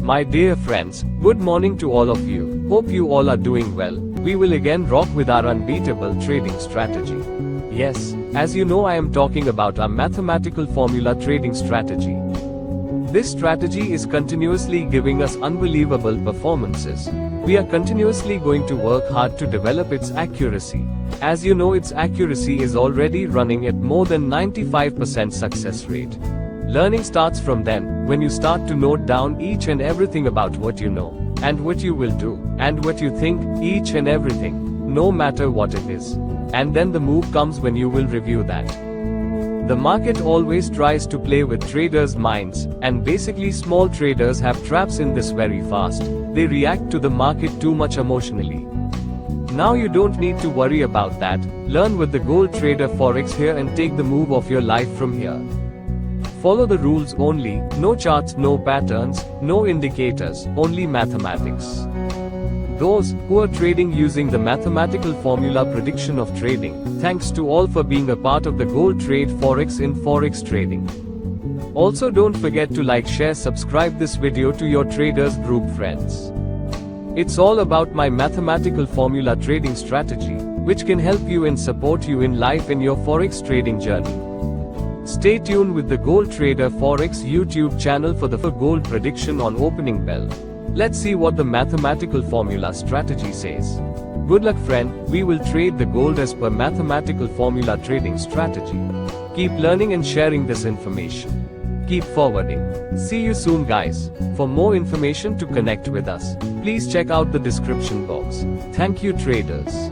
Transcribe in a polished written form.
My dear friends, good morning to all of you. Hope you all are doing well. We will again rock with our unbeatable trading strategy. Yes, as you know, I am talking about our mathematical formula trading strategy. This strategy is continuously giving us unbelievable performances. We are continuously going to work hard to develop its accuracy. As you know, its accuracy is already running at more than 95% success rate. Learning starts from then, when you start to note down each and everything about what you know, and what you will do, and what you think, each and everything, no matter what it is. And then the move comes when you will review that. The market always tries to play with traders' minds, and basically small traders have traps in this very fast. They react to the market too much emotionally. Now you don't need to worry about that. Learn with the Gold Trader Forex here and take the move of your life from here. Follow the rules only, no charts, no patterns, no indicators, only mathematics. Those who are trading using the mathematical formula prediction of trading, thanks to all for being a part of the Gold Trade Forex in Forex trading. Also don't forget to like, share, subscribe this video to your traders group friends. It's all about my mathematical formula trading strategy, which can help you and support you in life in your Forex trading journey. Stay tuned with the Gold Trader Forex YouTube channel for the gold prediction on opening bell. Let's see what the mathematical formula strategy says. Good luck, friend. We will trade the gold as per mathematical formula trading strategy. Keep learning and sharing this information. Keep forwarding. See you soon, guys. For more information to connect with us, please check out the description box. Thank you, traders.